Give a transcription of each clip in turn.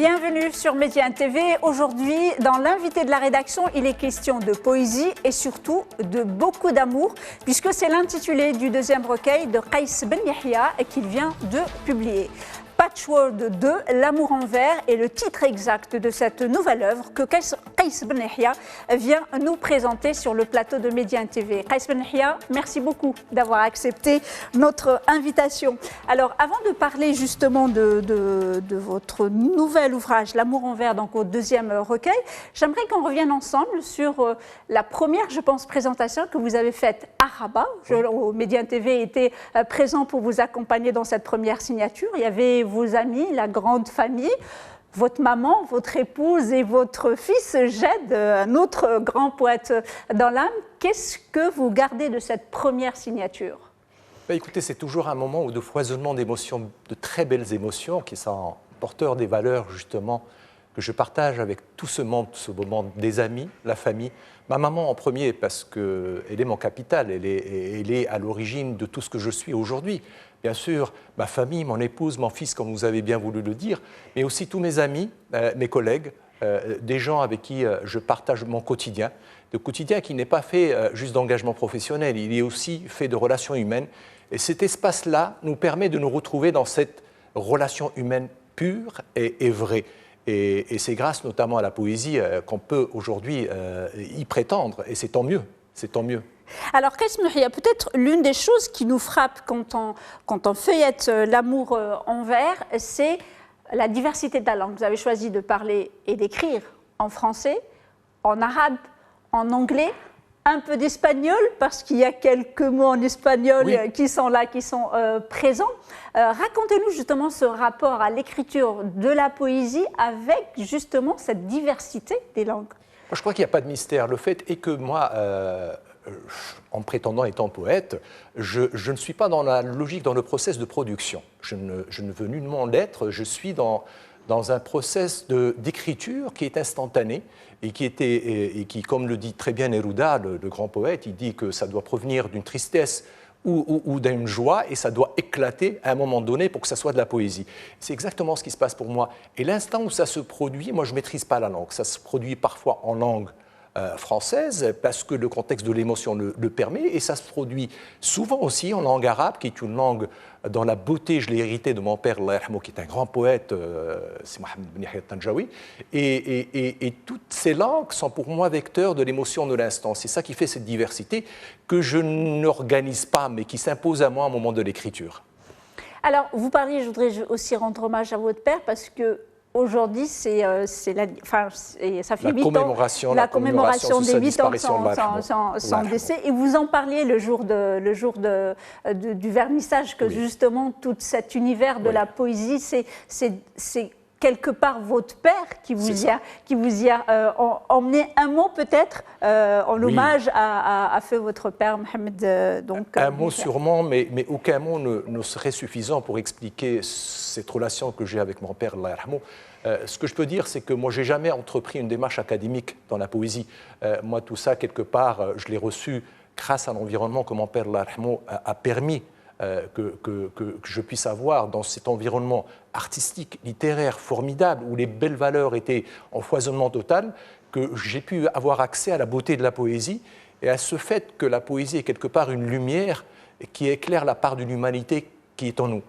Bienvenue sur Médien TV. Aujourd'hui, dans l'invité de la rédaction, il est question de poésie et surtout de beaucoup d'amour, puisque c'est l'intitulé du deuxième recueil de Qais Ben Yahya qu'il vient de publier. Patchwork 2, l'amour en vers est le titre exact de cette nouvelle œuvre que Qais Ben Yahya vient nous présenter sur le plateau de Médien TV. Qais Ben Yahya, merci beaucoup d'avoir accepté notre invitation. Alors, avant de parler justement de votre nouvel ouvrage, L'amour en vers, donc au deuxième recueil, j'aimerais qu'on revienne ensemble sur la première, je pense, présentation que vous avez faite à Rabat. Médien TV était présent pour vous accompagner dans cette première signature. Il y avait vos amis, la grande famille, votre maman, votre épouse et votre fils Jed, un autre grand poète dans l'âme. Qu'est-ce que vous gardez de cette première signature ? Écoutez, c'est toujours un moment de foisonnement d'émotions, de très belles émotions, qui sont porteurs des valeurs justement que je partage avec tout ce monde, des amis, la famille. Ma maman en premier, parce qu'elle est mon capital, elle est à l'origine de tout ce que je suis aujourd'hui. Bien sûr, ma famille, mon épouse, mon fils, comme vous avez bien voulu le dire, mais aussi tous mes amis, mes collègues, des gens avec qui je partage mon quotidien. Le quotidien qui n'est pas fait juste d'engagement professionnel, il est aussi fait de relations humaines. Et cet espace-là nous permet de nous retrouver dans cette relation humaine pure et vraie. Et c'est grâce notamment à la poésie qu'on peut aujourd'hui y prétendre, et c'est tant mieux, c'est tant mieux. Alors, Qais Ben Yahya, peut-être l'une des choses qui nous frappe quand on feuillette l'amour en vers, c'est la diversité de la langue. Vous avez choisi de parler et d'écrire en français, en arabe, en anglais, un peu d'espagnol, parce qu'il y a quelques mots en espagnol qui sont là, qui sont présents. Racontez-nous justement ce rapport à l'écriture de la poésie avec justement cette diversité des langues. Je crois qu'il n'y a pas de mystère. Le fait est que moi, en prétendant étant poète, je ne suis pas dans la logique, dans le process de production. Je ne veux nullement l'être. Je suis dans un process d'écriture qui est instantané et qui, comme le dit très bien Neruda, le grand poète, il dit que ça doit provenir d'une tristesse ou d'une joie, et ça doit éclater à un moment donné pour que ça soit de la poésie. C'est exactement ce qui se passe pour moi. Et l'instant où ça se produit, moi je ne maîtrise pas la langue. Ça se produit parfois en langue française, parce que le contexte de l'émotion le permet, et ça se produit souvent aussi en langue arabe, qui est une langue dont la beauté, je l'ai hérité de mon père, qui est un grand poète, c'est Mohamed Ben Yahya Tanjawi, et toutes ces langues sont pour moi vecteurs de l'émotion de l'instant. C'est ça qui fait cette diversité que je n'organise pas, mais qui s'impose à moi au moment de l'écriture. Alors, vous parliez, je voudrais aussi rendre hommage à votre père, parce que aujourd'hui, ça fait la 8 ans, la commémoration des 8 ans sans décès. Et vous en parliez le jour du vernissage, que justement, tout cet univers de la poésie, c'est quelque part votre père qui vous y a emmené. Un mot peut-être en hommage à feu votre père, Mohamed. Un mot sûrement, mais aucun mot ne serait suffisant pour expliquer cette relation que j'ai avec mon père, Allah yarhamou. Ce que je peux dire, c'est que moi, je n'ai jamais entrepris une démarche académique dans la poésie. Moi, tout ça, quelque part, je l'ai reçu grâce à l'environnement que mon père, Allah yarhamou, a permis que je puisse avoir dans cet environnement artistique, littéraire, formidable, où les belles valeurs étaient en foisonnement total, que j'ai pu avoir accès à la beauté de la poésie et à ce fait que la poésie est quelque part une lumière qui éclaire la part d'une humanité qui est en nous.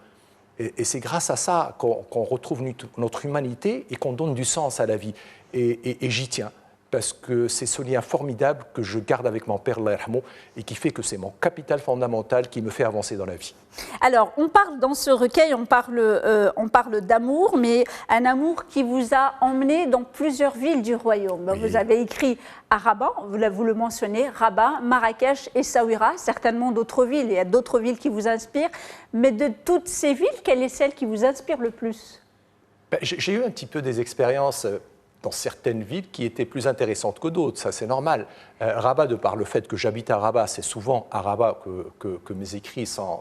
Et c'est grâce à ça qu'on retrouve notre humanité et qu'on donne du sens à la vie. Et j'y tiens, parce que c'est ce lien formidable que je garde avec mon père, Allah yarhamou, et qui fait que c'est mon capital fondamental qui me fait avancer dans la vie. Alors, on parle dans ce recueil, on parle d'amour, mais un amour qui vous a emmené dans plusieurs villes du royaume. Oui. Vous avez écrit à Rabat, vous le mentionnez, Rabat, Marrakech, Essaouira, certainement d'autres villes. Il y a d'autres villes qui vous inspirent, mais de toutes ces villes, quelle est celle qui vous inspire le plus ? J'ai eu un petit peu des expériences dans certaines villes qui étaient plus intéressantes que d'autres, ça c'est normal. Rabat, de par le fait que j'habite à Rabat, c'est souvent à Rabat que mes écrits sont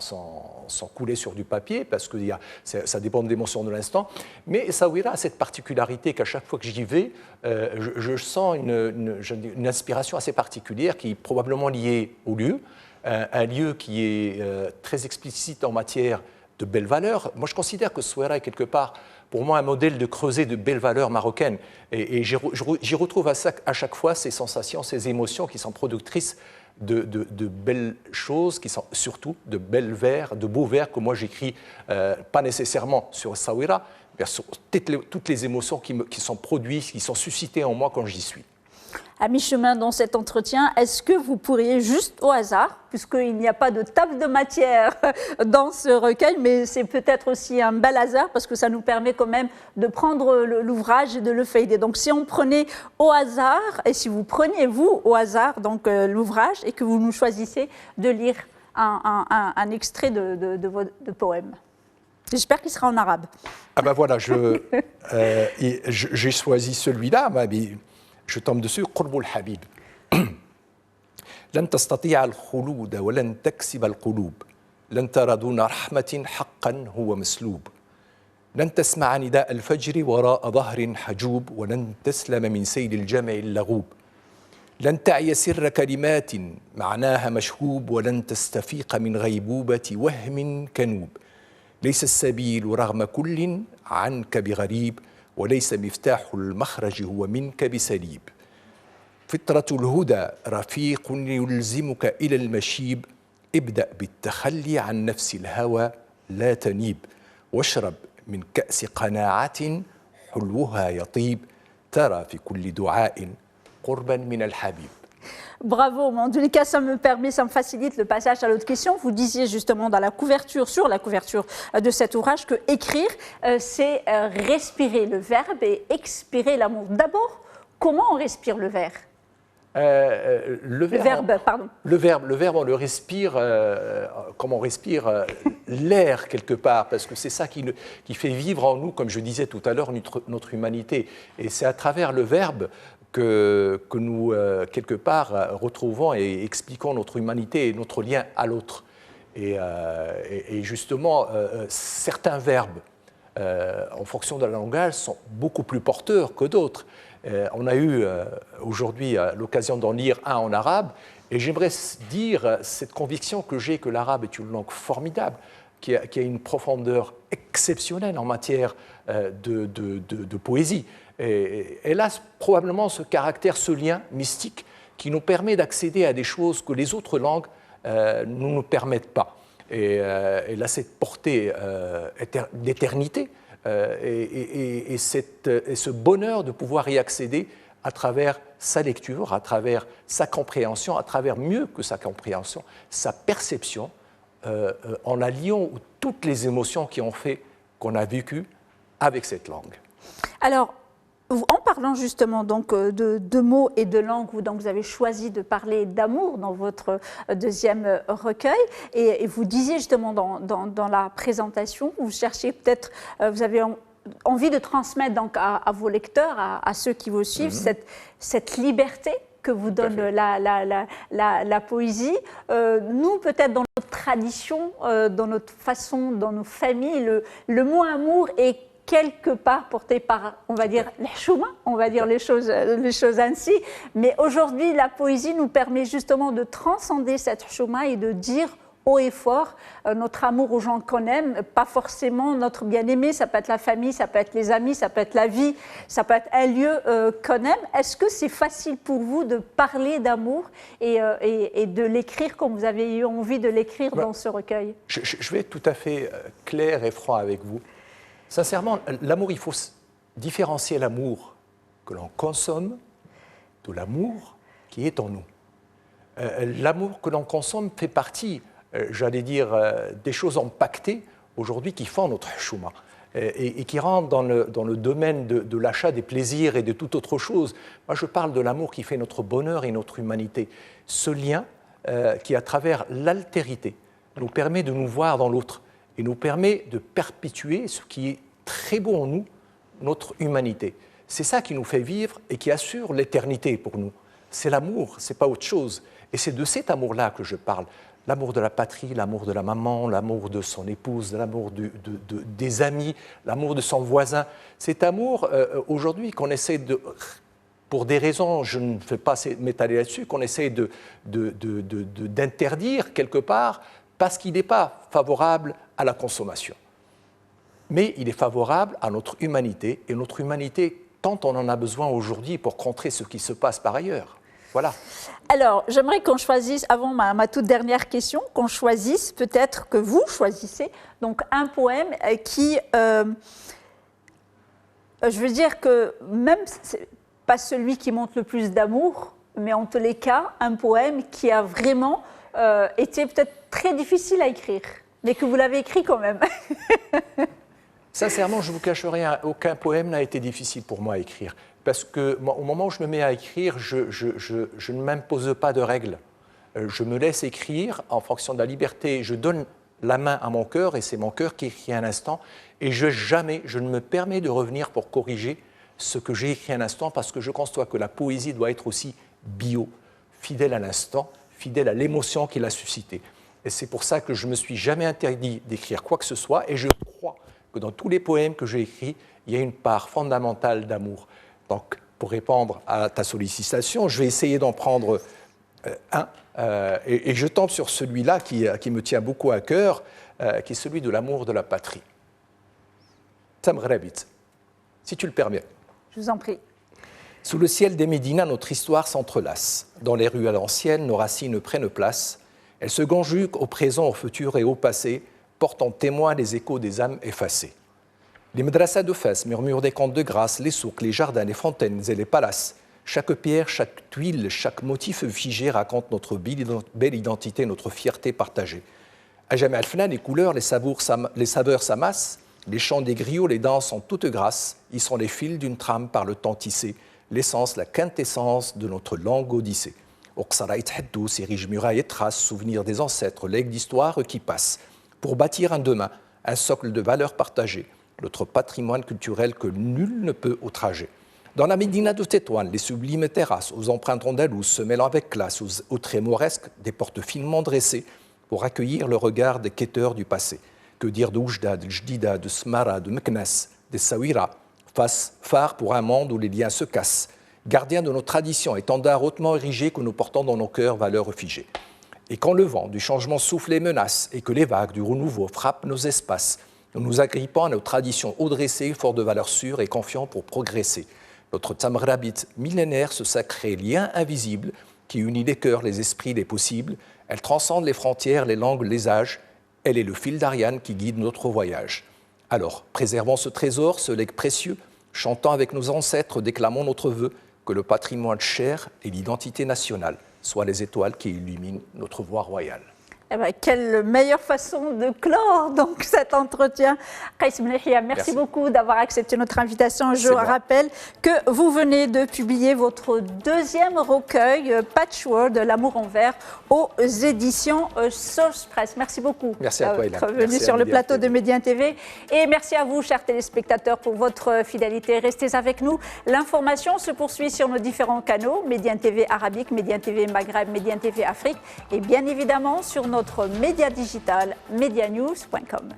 coulés sur du papier, parce que ça dépend de l'émotion de l'instant. Mais Essaouira a cette particularité qu'à chaque fois que j'y vais, je sens une inspiration assez particulière qui est probablement liée au lieu, un lieu qui est très explicite en matière de belles valeurs. Moi je considère que Essaouira est quelque part pour moi un modèle de creuset de belles valeurs marocaines. Et j'y retrouve à chaque fois ces sensations, ces émotions qui sont productrices de belles choses, qui sont surtout de belles vers, de beaux vers que moi j'écris, pas nécessairement sur Essaouira, mais sur toutes les émotions qui sont produites, qui sont suscitées en moi quand j'y suis. À mi-chemin dans cet entretien, est-ce que vous pourriez juste au hasard, puisqu'il n'y a pas de table de matière dans ce recueil, mais c'est peut-être aussi un bel hasard parce que ça nous permet quand même de prendre l'ouvrage et de le feuilleter. Donc si on prenait au hasard, et si vous preniez vous au hasard donc l'ouvrage et que vous nous choisissez de lire un extrait de poème. J'espère qu'il sera en arabe. Ah ben voilà, j'ai choisi celui-là, mais je tombe dessus, قرب الحبيب. لن تستطيع الخلود ولن تكسب القلوب. لن ترى دون رحمة حقا هو مسلوب. لن تسمع نداء الفجر وراء ظهر حجوب ولن تسلم من سيل الجمع اللغوب. لن تعي سر كلمات معناها مشهوب ولن تستفيق من غيبوبة وهم كنوب. ليس السبيل رغم كل عنك بغريب وليس مفتاح المخرج هو منك بسليب. فطرة الهدى رفيق يلزمك إلى المشيب. ابدأ بالتخلي عن نفس الهوى لا تنيب. واشرب من كأس قناعة حلوها يطيب. ترى في كل دعاء قربا من الحبيب. Bravo, en tous les cas, ça me facilite le passage à l'autre question. Vous disiez justement dans la couverture, sur la couverture de cet ouvrage, que écrire, c'est respirer le verbe et expirer l'amour. D'abord, comment on respire le verbe? Le verbe, on le respire comme on respire l'air quelque part, parce que c'est ça qui fait vivre en nous, comme je disais tout à l'heure, notre humanité. Et c'est à travers le verbe que nous, quelque part, retrouvons et expliquons notre humanité et notre lien à l'autre. Et justement, certains verbes, en fonction de la langage, sont beaucoup plus porteurs que d'autres. On a eu aujourd'hui l'occasion d'en lire un en arabe, et j'aimerais dire cette conviction que j'ai que l'arabe est une langue formidable, qui a une profondeur exceptionnelle en matière de poésie. Et elle a probablement ce caractère, ce lien mystique qui nous permet d'accéder à des choses que les autres langues ne nous permettent pas. Et elle a cette portée d'éternité et ce bonheur de pouvoir y accéder à travers sa lecture, à travers sa compréhension, à travers mieux que sa compréhension, sa perception, en la liant toutes les émotions qui ont fait qu'on a vécu avec cette langue. Alors, en parlant justement donc de mots et de langue, vous avez choisi de parler d'amour dans votre deuxième recueil, et vous disiez justement dans la présentation, vous cherchiez peut-être, vous avez envie de transmettre donc à vos lecteurs, à ceux qui vous suivent, cette liberté que vous donne la poésie. Nous, peut-être dans notre tradition, dans notre façon, dans nos familles, le mot amour est quelque part porté par, on va dire, les chouma, on va dire les choses ainsi. Mais aujourd'hui, la poésie nous permet justement de transcender cette chouma et de dire haut et fort notre amour aux gens qu'on aime, pas forcément notre bien-aimé, ça peut être la famille, ça peut être les amis, ça peut être la vie, ça peut être un lieu qu'on aime. Est-ce que c'est facile pour vous de parler d'amour et de l'écrire comme vous avez eu envie de l'écrire dans ce recueil? Je vais être tout à fait clair et franc avec vous. Sincèrement, l'amour, il faut différencier l'amour que l'on consomme de l'amour qui est en nous. L'amour que l'on consomme fait partie, j'allais dire, des choses impactées aujourd'hui qui font notre chouma et qui rentrent dans le domaine de l'achat des plaisirs et de toute autre chose. Moi, je parle de l'amour qui fait notre bonheur et notre humanité. Ce lien qui, à travers l'altérité, nous permet de nous voir dans l'autre et nous permet de perpétuer ce qui est très beau en nous, notre humanité. C'est ça qui nous fait vivre et qui assure l'éternité pour nous. C'est l'amour, c'est pas autre chose. Et c'est de cet amour-là que je parle. L'amour de la patrie, l'amour de la maman, l'amour de son épouse, l'amour des amis, l'amour de son voisin. Cet amour, aujourd'hui, qu'on essaie de... Pour des raisons, je ne vais pas m'étaler là-dessus, qu'on essaie d'interdire quelque part parce qu'il n'est pas favorable à la consommation. mais il est favorable à notre humanité, et notre humanité, tant on en a besoin aujourd'hui pour contrer ce qui se passe par ailleurs. Voilà. Alors, j'aimerais qu'on choisisse, avant ma toute dernière question, qu'on choisisse, peut-être que vous choisissez, donc un poème qui, je veux dire que même, pas celui qui montre le plus d'amour, mais en tous les cas, un poème qui a vraiment été peut-être très difficile à écrire, mais que vous l'avez écrit quand même. Sincèrement, je ne vous cache rien, aucun poème n'a été difficile pour moi à écrire. Parce que au moment où je me mets à écrire, je ne m'impose pas de règles. Je me laisse écrire en fonction de la liberté. Je donne la main à mon cœur, et c'est mon cœur qui écrit un instant. Et je ne me permets de revenir pour corriger ce que j'ai écrit un instant, parce que je conçois que la poésie doit être aussi bio, fidèle à l'instant, fidèle à l'émotion qu'il a suscitée. Et c'est pour ça que je ne me suis jamais interdit d'écrire quoi que ce soit, et je crois que dans tous les poèmes que j'ai écrits, il y a une part fondamentale d'amour. Donc, pour répondre à ta sollicitation, je vais essayer d'en prendre un, et je tombe sur celui-là qui me tient beaucoup à cœur, qui est celui de l'amour de la patrie. Tamghrabit, si tu le permets. Je vous en prie. Sous le ciel des Médinas, notre histoire s'entrelace. Dans les rues à l'ancienne, nos racines prennent place. Elles se conjuguent au présent, au futur et au passé, portant témoin les échos des âmes effacées. Les madrasas de Fès murmurent des contes de grâce, les souks, les jardins, les fontaines et les palaces. Chaque pierre, chaque tuile, chaque motif figé raconte notre belle identité, notre fierté partagée. À Jami al-Fna, les couleurs, les saveurs s'amassent, les chants des griots, les danses en toute grâce. Ils sont les fils d'une trame par le temps tissé, l'essence, la quintessence de notre langue odyssée. Oqsara Haddou, ces riches murailles et traces, souvenirs des ancêtres, legs d'histoire qui passent, pour bâtir un demain, un socle de valeurs partagées, notre patrimoine culturel que nul ne peut outrager. Dans la Médina de Tétouan, les sublimes terrasses, aux empreintes andalouses se mêlant avec classe, aux traits mauresques, des portes finement dressées pour accueillir le regard des quêteurs du passé. Que dire de Oujda, de Jdida, de Smara, de Meknes, des Sawira, phare pour un monde où les liens se cassent, gardien de nos traditions, étendard hautement érigé que nous portons dans nos cœurs, valeurs figées. Et quand le vent du changement souffle et menace, et que les vagues du renouveau frappent nos espaces, nous nous agrippons à nos traditions haut dressées, forts de valeurs sûres et confiants pour progresser. Notre Tamghrabit millénaire, ce sacré lien invisible qui unit les cœurs, les esprits, les possibles, elle transcende les frontières, les langues, les âges. Elle est le fil d'Ariane qui guide notre voyage. Alors, préservons ce trésor, ce legs précieux, chantons avec nos ancêtres, déclamons notre vœu que le patrimoine cher et l'identité nationale soient les étoiles qui illuminent notre voie royale. Eh bien, quelle meilleure façon de clore donc, cet entretien. Qaïs Ben Yahia, merci beaucoup d'avoir accepté notre invitation. Je rappelle que vous venez de publier votre deuxième recueil, Patchwork de l'amour en vers, aux éditions Source Press. Merci beaucoup d'être venu sur le plateau de Médien TV. Et merci à vous, chers téléspectateurs, pour votre fidélité. Restez avec nous. L'information se poursuit sur nos différents canaux, Médien TV Arabique, Médien TV Maghreb, Médien TV Afrique, et bien évidemment sur notre média digital, medianews.com.